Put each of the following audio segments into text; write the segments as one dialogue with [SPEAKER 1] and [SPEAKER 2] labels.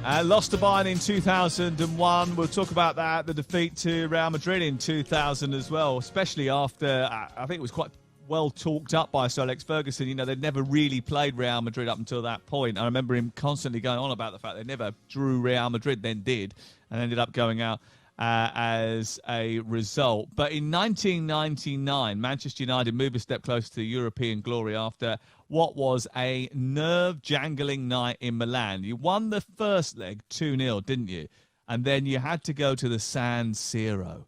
[SPEAKER 1] Lost to Bayern in 2001. We'll talk about that, the defeat to Real Madrid in 2000 as well, especially after, I think it was quite well talked up by Sir Alex Ferguson. You know, they'd never really played Real Madrid up until that point. I remember him constantly going on about the fact they never drew Real Madrid, then did, and ended up going out as a result. But in 1999, Manchester United moved a step closer to European glory after what was a nerve-jangling night in Milan. You won the first leg 2-0, didn't you? And then you had to go to the San Siro.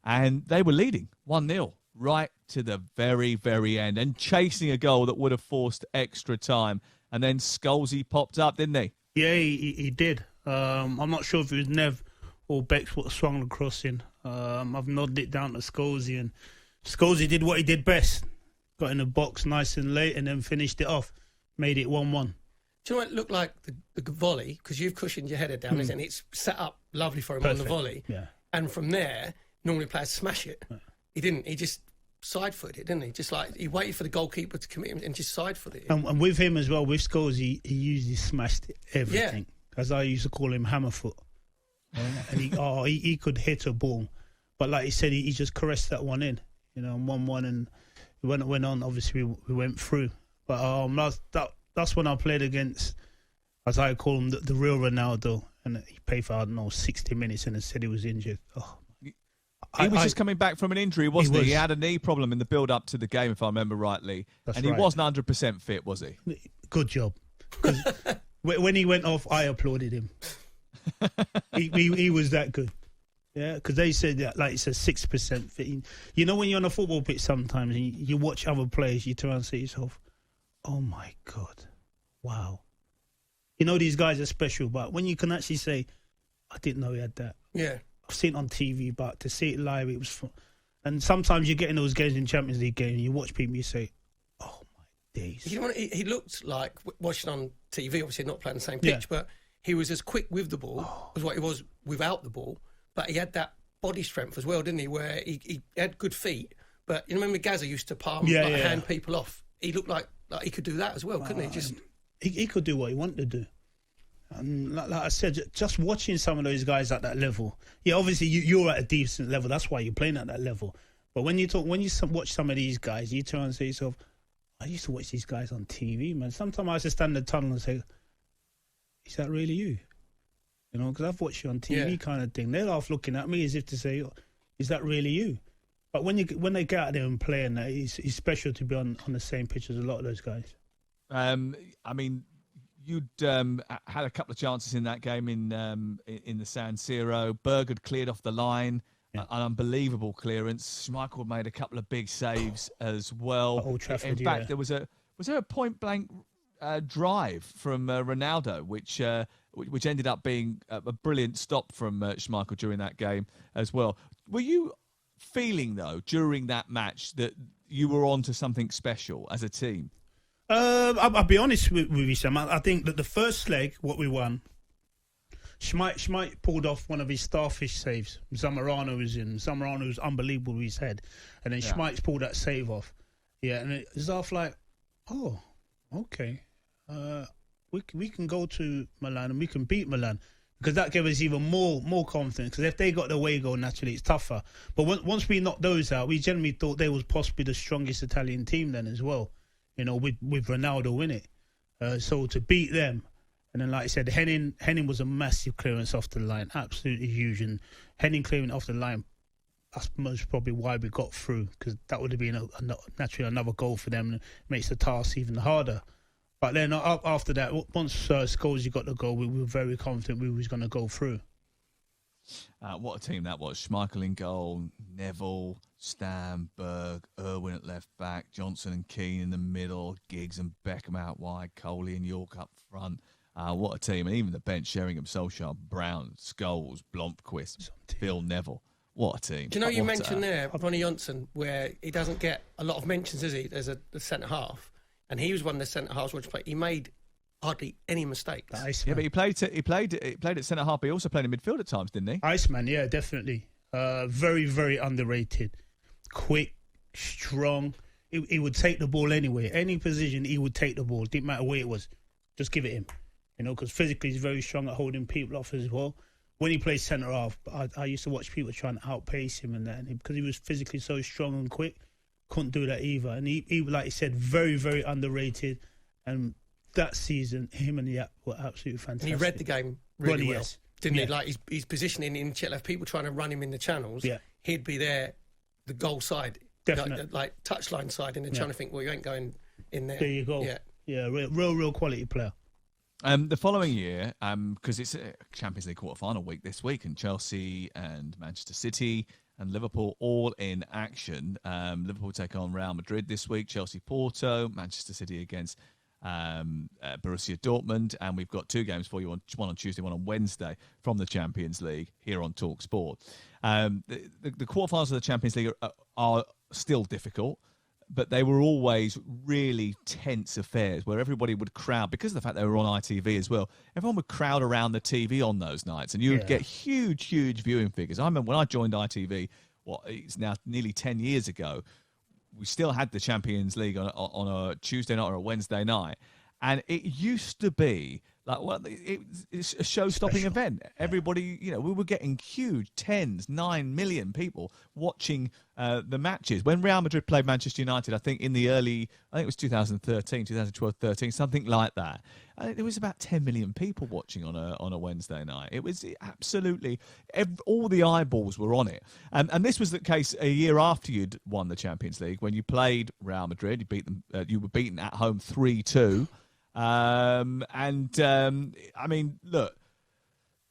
[SPEAKER 1] And they were leading 1-0 right to the very, very end and chasing a goal that would have forced extra time. And then Scholesy popped up, didn't he?
[SPEAKER 2] Yeah, he did. I'm not sure if it was Nev or Bex what swung the crossing. I've nodded it down to Scholesy, and Scholesy did what he did best. Got in the box nice and late and then finished it off. Made it 1-1.
[SPEAKER 3] Do you know what it looked like, the volley? Because you've cushioned your header down, and it's set up lovely for him Perfect. On the volley.
[SPEAKER 2] Yeah.
[SPEAKER 3] And from there, normally players smash it. Yeah. He didn't. He just side-footed it, didn't he? Just like, he waited for the goalkeeper to commit him and just side-footed it.
[SPEAKER 2] And with him as well, with Scholesy, he usually smashed everything. Yeah. As I used to call him, Hammerfoot. And he could hit a ball. But like he said, he just caressed that one in. You know, 1-1, and when it went on, obviously we went through. But that's when I played against, as I call him, the real Ronaldo, and he played for, I don't know, 60 minutes, and they said he was injured. Oh.
[SPEAKER 1] He was just coming back from an injury, wasn't he? He had a knee problem in the build-up to the game, if I remember rightly. And he wasn't 100% fit, was he?
[SPEAKER 2] Good job. When he went off, I applauded him. he was that good. Yeah, because they said that, like, it's a 6% fit. You know, when you're on a football pitch sometimes and you watch other players, you turn and say to yourself, oh my God, wow. You know, these guys are special, but when you can actually say, I didn't know he had that.
[SPEAKER 3] Yeah.
[SPEAKER 2] I've seen it on TV, but to see it live, it was fun. And sometimes you get in those games in Champions League games and you watch people, you say, oh my days.
[SPEAKER 3] You know what, he looked like, watching on TV, obviously not playing the same pitch, but he was as quick with the ball as what he was without the ball. But he had that body strength as well, didn't he? Where he had good feet. But you remember Gazza used to hand people off. He looked like he could do that as well, couldn't he? Just
[SPEAKER 2] he could do what he wanted to do. And like I said, just watching some of those guys at that level. Yeah, obviously you're at a decent level. That's why you're playing at that level. But when you watch some of these guys, you turn and say to yourself, I used to watch these guys on TV, man. Sometimes I used to stand in the tunnel and say, is that really you? You know, because I've watched you on TV kind of thing. They're half looking at me as if to say, is that really you? But when they get out there and play, and it's special to be on the same pitch as a lot of those guys.
[SPEAKER 1] I mean, you'd had a couple of chances in that game in the San Siro. Berg had cleared off the line, an unbelievable clearance. Schmeichel made a couple of big saves as well.
[SPEAKER 2] Old Trafford,
[SPEAKER 1] in fact, was there a point blank drive from Ronaldo, which ended up being a brilliant stop from Schmeichel during that game as well. Were you feeling, though, during that match that you were on to something special as a team?
[SPEAKER 2] I'll be honest with you, Sam. I think that the first leg, what we won, Schmeichel pulled off one of his starfish saves. Zamorano was unbelievable with his head. And then Schmeichel pulled that save off. Yeah, and it was off like, oh, okay. We can go to Milan and we can beat Milan, because that gave us even more confidence, because if they got the away goal, naturally it's tougher. But once we knocked those out, we generally thought they was possibly the strongest Italian team then as well, you know, with Ronaldo in it. So to beat them, and then like I said, Henning was a massive clearance off the line, absolutely huge, and Henning clearing off the line, that's most probably why we got through, because that would have been naturally another goal for them, and it makes the task even harder. But then after that, once Scholesy got the goal, we were very confident we was going to go through.
[SPEAKER 1] What a team that was. Schmeichel in goal, Neville, Stam, Berg, Irwin at left back, Johnson and Keane in the middle, Giggs and Beckham out wide, Coley and York up front. What a team. And even the bench, Sheringham, Solskjaer, Brown, Scholes, Blomqvist, Phil Neville. What a team.
[SPEAKER 3] Do you know, you mentioned there, Ronnie Johnson, where he doesn't get a lot of mentions, does he, as a centre-half? And he was one of the centre-halves which played. He made hardly any mistakes.
[SPEAKER 2] Iceman.
[SPEAKER 1] Yeah, but he played at centre-half, but he also played in midfield at times, didn't he?
[SPEAKER 2] Iceman, yeah, definitely. Very, very underrated. Quick, strong. He would take the ball anyway. Any position, he would take the ball. Didn't matter where it was. Just give it him. because physically he's very strong at holding people off as well. When he plays centre half, I used to watch people trying to outpace him and that, and because he was physically so strong and quick, couldn't do that either. And he like you said, very, very underrated. And that season, him and Yap were absolutely fantastic.
[SPEAKER 3] And he read the game really well,
[SPEAKER 2] yes.
[SPEAKER 3] didn't he? Like his positioning in Chetlev, people trying to run him in the channels, he'd be there, the goal side,
[SPEAKER 2] definitely,
[SPEAKER 3] like touchline side, and then trying to think, well, you ain't going in there.
[SPEAKER 2] There you go. Yeah, real quality player.
[SPEAKER 1] The following year, because it's a Champions League quarter-final week this week, and Chelsea and Manchester City and Liverpool all in action. Liverpool take on Real Madrid this week, Chelsea Porto, Manchester City against Borussia Dortmund, and we've got 2 games for you, one on Tuesday, one on Wednesday from the Champions League here on Talk Sport. The quarterfinals of the Champions League are still difficult, but they were always really tense affairs where everybody would crowd, because of the fact they were on ITV as well. Everyone would crowd around the TV on those nights, and you would get huge viewing figures. I remember when I joined ITV, it's now nearly 10 years ago, we still had the Champions League on a Tuesday night or a Wednesday night, and it used to be like, well, it's a show-stopping event. Everybody, we were getting huge 9 million people watching the matches. When Real Madrid played Manchester United, I think it was 2012, 13, something like that. There was about 10 million people watching on a Wednesday night. It was absolutely, all the eyeballs were on it. And this was the case a year after you'd won the Champions League, when you played Real Madrid. You beat them. You were beaten at home 3-2. I mean, look,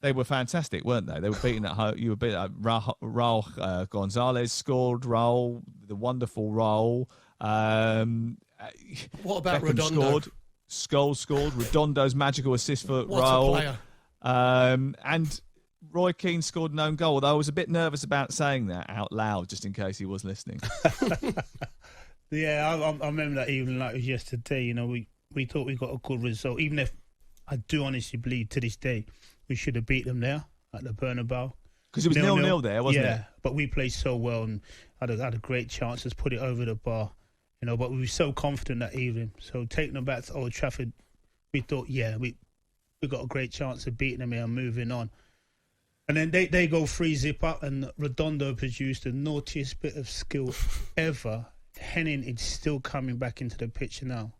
[SPEAKER 1] they were fantastic, weren't they? They were beaten at home. You were beaten. Raul Gonzalez scored. Raul, the wonderful Raul.
[SPEAKER 3] What about
[SPEAKER 1] Beckham
[SPEAKER 3] Redondo?
[SPEAKER 1] Scholes scored. Redondo's magical assist for
[SPEAKER 3] What
[SPEAKER 1] Raul.
[SPEAKER 3] a player.
[SPEAKER 1] And Roy Keane scored an own goal, although I was a bit nervous about saying that out loud, just in case he was listening.
[SPEAKER 2] Yeah, I remember that evening like it was yesterday. We thought we got a good result, even if I do honestly believe to this day we should have beat them there at the Bernabeu.
[SPEAKER 1] Because it was 0-0 there, wasn't it?
[SPEAKER 2] Yeah, but we played so well and had a great chance to put it over the bar. But we were so confident that evening. So taking them back to Old Trafford, we thought, we got a great chance of beating them here and moving on. And then they go 3-0 up, and Redondo produced the naughtiest bit of skill ever. Henning is still coming back into the pitch now.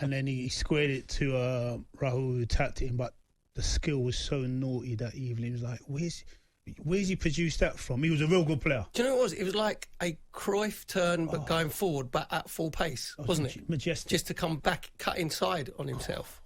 [SPEAKER 2] And then he squared it to Raul, who tapped it in, but the skill was so naughty that evening. It was like, where's he produced that from? He was a real good player.
[SPEAKER 3] Do you know what it was? It was like a Cruyff turn, but going forward, but at full pace, wasn't it?
[SPEAKER 2] Majestic.
[SPEAKER 3] Just to come back, cut inside on himself.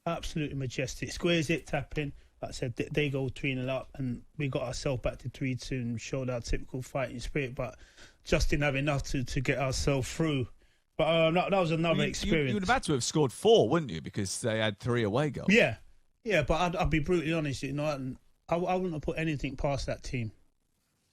[SPEAKER 2] Absolutely majestic. Squares it, tapping. Like I said, they go 3-0 up, and we got ourselves back to 3-2 and showed our typical fighting spirit, but just didn't have enough to get ourselves through. But that was another experience.
[SPEAKER 1] You would have had to have scored 4, wouldn't you? Because they had 3 away goals.
[SPEAKER 2] Yeah, but I'd be brutally honest. I wouldn't have put anything past that team.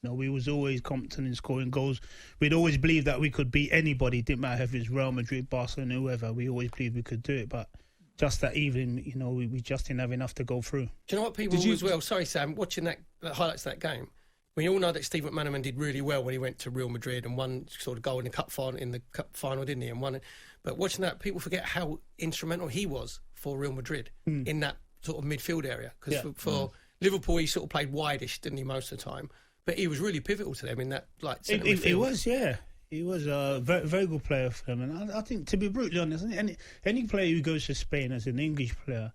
[SPEAKER 2] We was always competent in scoring goals. We'd always believed that we could beat anybody. It didn't matter if it was Real Madrid, Barcelona, whoever. We always believed we could do it. But just that evening, we just didn't have enough to go through.
[SPEAKER 3] Do you know what people as well? Sorry, Sam. Watching that highlights of that game. We all know that Steve McManaman did really well when he went to Real Madrid and won sort of goal in the cup final, didn't he? And won it. But watching that, people forget how instrumental he was for Real Madrid in that sort of midfield area. Because for Liverpool, he sort of played wideish, didn't he, most of the time? But he was really pivotal to them in that centre midfield.
[SPEAKER 2] He was, yeah. He was a very, very good player for them. And I think, to be brutally honest, any player who goes to Spain as an English player,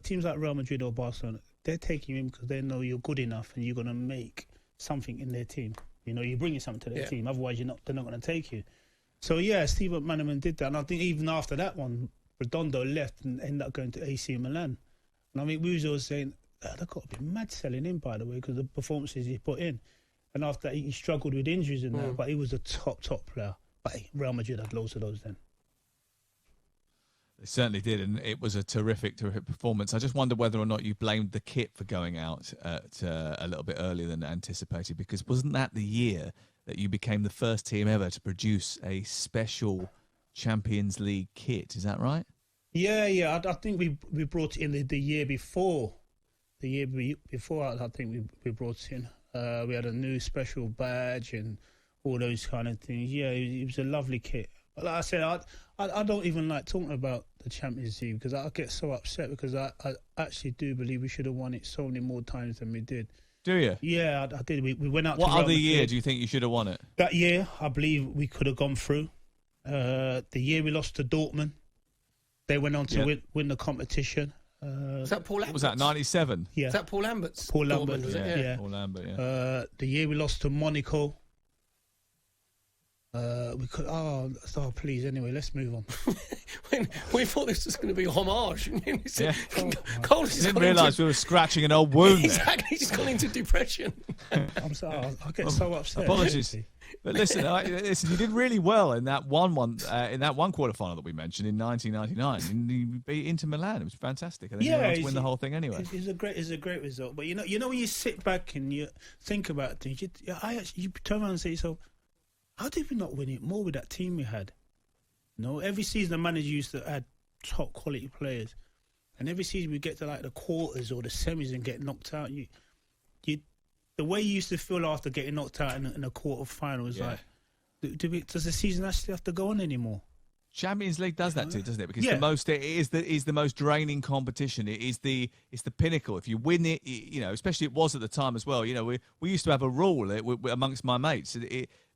[SPEAKER 2] teams like Real Madrid or Barcelona, they're taking him because they know you're good enough and you're going to make something in their team. You're bringing something to their team. Otherwise, they're not going to take you. So, Steve McManaman did that. And I think even after that one, Redondo left and ended up going to AC Milan. And I mean, we was always saying, they've got to be mad selling him, by the way, because the performances he put in. And after that, he struggled with injuries and that, but he was a top player. But Real Madrid had loads of those then.
[SPEAKER 1] They certainly did, and it was a terrific performance. I just wonder whether or not you blamed the kit for going out a little bit earlier than anticipated, because wasn't that the year that you became the first team ever to produce a special Champions League kit? Is that right?
[SPEAKER 2] Yeah. I think we brought it in the year before. The year before, I think we brought it in. We had a new special badge and all those kind of things. Yeah, it was a lovely kit. But like I said, I don't even like talking about the Champions League because I get so upset because I actually do believe we should have won it so many more times than we did.
[SPEAKER 1] Do you?
[SPEAKER 2] Yeah, I did. We went out.
[SPEAKER 1] What
[SPEAKER 2] to Real
[SPEAKER 1] other year
[SPEAKER 2] Madrid.
[SPEAKER 1] do you think you should have won it?
[SPEAKER 2] That year, I believe we could have gone through. The year we lost to Dortmund, they went on to win the competition.
[SPEAKER 3] Was that Paul Lambert?
[SPEAKER 1] What was that, 97?
[SPEAKER 2] Yeah,
[SPEAKER 3] Was that Paul Lambert's?
[SPEAKER 2] Paul Lambert,
[SPEAKER 3] Dortmund, was it?
[SPEAKER 1] Yeah,
[SPEAKER 2] Yeah.
[SPEAKER 1] Paul Lambert, yeah.
[SPEAKER 2] the year we lost to Monaco. We could. Oh, please. Anyway, let's move on.
[SPEAKER 3] When we thought this was going to be a homage.
[SPEAKER 1] Yeah.
[SPEAKER 3] Cole
[SPEAKER 1] I didn't realise we were scratching an old wound there.
[SPEAKER 3] Exactly, he's gone into depression.
[SPEAKER 2] I'm sorry. I get so upset.
[SPEAKER 1] Apologies. But listen, listen, you did really well in that in that one quarter-final that we mentioned in 1999. And you beat Inter Milan. It was fantastic. I think you went on to win the whole thing anyway.
[SPEAKER 2] It's a great result. But you know when you sit back and you think about things, you turn around and say to yourself, how did we not win it more with that team we had? No, every season the manager used to add top quality players, and every season we get to like the quarters or the semis and get knocked out. The way you used to feel after getting knocked out in a quarter final is like, does the season actually have to go on anymore?
[SPEAKER 1] Champions League does that too, doesn't it? Because it is the most draining competition. It's the pinnacle. If you win it, especially it was at the time as well. We used to have a rule amongst my mates.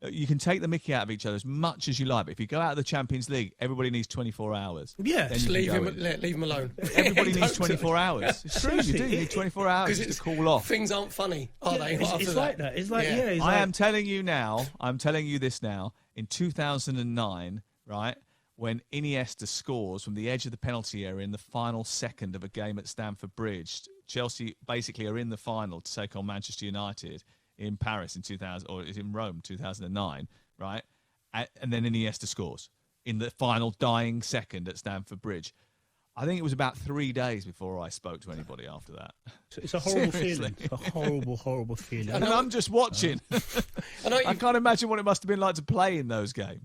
[SPEAKER 1] You can take the mickey out of each other as much as you like, but if you go out of the Champions League, everybody needs 24 hours.
[SPEAKER 2] Yeah,
[SPEAKER 3] just leave him alone.
[SPEAKER 1] Everybody needs 24 hours. It's true, you do. You need 24 hours to cool off.
[SPEAKER 3] Things aren't funny, are they?
[SPEAKER 2] It's like that. It's like
[SPEAKER 1] I am telling you now. I'm telling you this now. In 2009, right, when Iniesta scores from the edge of the penalty area in the final second of a game at Stamford Bridge, Chelsea basically are in the final to take on Manchester United in Paris in 2000, or is in Rome 2009, right? And then Iniesta scores in the final dying second at Stamford Bridge. I think it was about 3 days before I spoke to anybody after that.
[SPEAKER 2] It's a horrible feeling. It's a horrible, horrible feeling.
[SPEAKER 1] And I'm just watching. I can't imagine what it must have been like to play in those games.